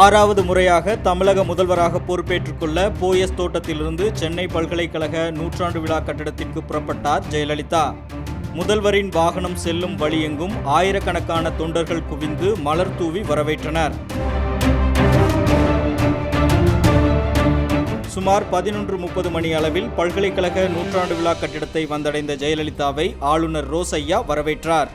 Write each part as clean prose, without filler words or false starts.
6வது முறையாக தமிழக முதல்வராக பொறுப்பேற்றுக் கொள்ள போயஸ் தோட்டத்திலிருந்து சென்னை பல்கலைக்கழக நூற்றாண்டு விழா கட்டிடத்திற்கு புறப்பட்டார் ஜெயலலிதா. முதல்வரின் வாகனம் செல்லும் வழியெங்கும் ஆயிரக்கணக்கான தொண்டர்கள் குவிந்து மலர் தூவி வரவேற்றனர். சுமார் 11:30 மணி அளவில் பல்கலைக்கழக நூற்றாண்டு விழா கட்டிடத்தை வந்தடைந்த ஜெயலலிதாவை ஆளுநர் ரோசய்யா வரவேற்றார்.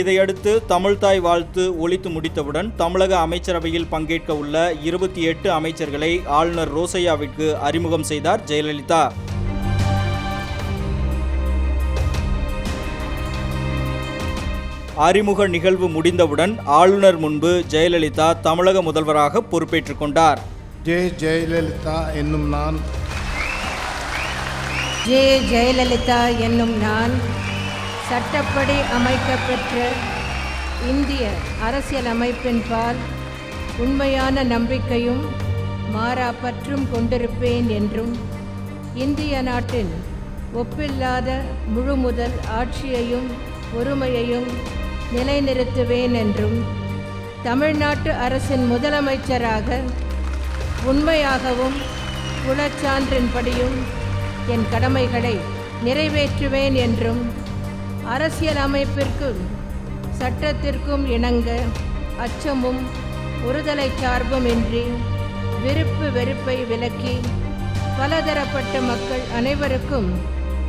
இதையடுத்து தமிழ்தாய் வாழ்த்து ஒலித்து முடித்தவுடன் தமிழக அமைச்சரவையில் பங்கேற்க உள்ள 28 அமைச்சர்களை ஆளுநர் ரோசய்யாவிற்கு அறிமுகம் செய்தார் ஜெயலலிதா. அறிமுக நிகழ்வு முடிந்தவுடன் ஆளுநர் முன்பு ஜெயலலிதா தமிழக முதல்வராக பொறுப்பேற்றுக் கொண்டார். ஜெயலலிதா என்னும் நான் ஜெயலலிதா என்னும் நான் சட்டப்படி அமைக்கப்பெற்ற இந்திய அரசியலமைப்பின் பால் உண்மையான நம்பிக்கையும் மாறா பற்றும் கொண்டிருப்பேன் என்றும் இந்திய நாட்டின் ஒப்பில்லாத முழுமுதல் ஆட்சியையும் ஒருமையையும் நிலைநிறுத்துவேன் என்றும் தமிழ்நாட்டு அரசின் முதலமைச்சராக உண்மையாகவும் குலச்சான்றின்படியும் என் கடமைகளை நிறைவேற்றுவேன் என்றும் அரசியலமைப்பிற்கும் சட்டத்திற்கும் இணங்க அச்சமும் ஒருதலை சார்பும் இன்றி விருப்பு வெறுப்பை விலக்கி பலதரப்பட்ட மக்கள் அனைவருக்கும்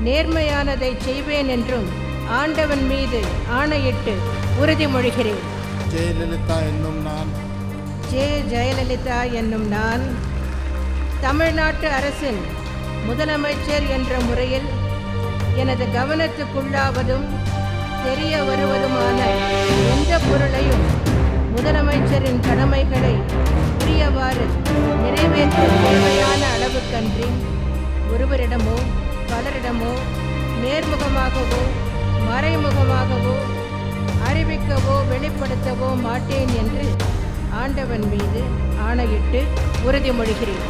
நேர்மையானதை செய்வேன் என்றும் ஆண்டவன் மீது ஆணையிட்டு உறுதிமொழிகிறேன். ஜெயலலிதா என்னும் நான் ஜெயலலிதா என்னும் நான் தமிழ்நாட்டு அரசின் முதலமைச்சர் என்ற முறையில் எனது கவனத்துக்குள்ளாவதும் தெரிய வருவதுமான எந்த பொருளையும் முதலமைச்சரின் கடமைகளை உரியவாறு நிறைவேற்ற தேவையான அளவுக்கன்றி ஒருவரிடமோ பலரிடமோ நேர்முகமாகவோ மறைமுகமாகவோ அறிவிக்கவோ வெளிப்படுத்தவோ மாட்டேன் என்று ஆண்டவன் மீது ஆணையிட்டு உறுதிமொழிகிறேன்.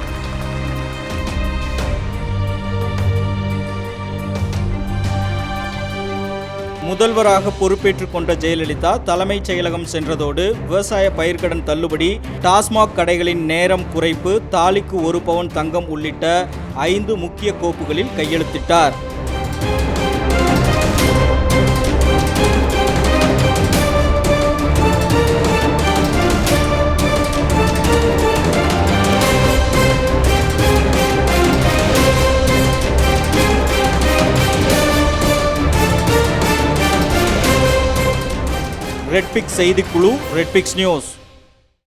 முதல்வராக பொறுப்பேற்றுக் கொண்ட ஜெயலலிதா தலைமைச் செயலகம் சென்றதோடு விவசாய பயிர்க்கடன் தள்ளுபடி, டாஸ்மாக் கடைகளின் நேரம் குறைப்பு, தாலிக்கு 1 பவுன் தங்கம் உள்ளிட்ட 5 முக்கிய கோப்புகளில் கையெழுத்திட்டார். ரெட்பிக்ஸ் செய்திக்குழு, ரெட்பிக்ஸ் நியூஸ்.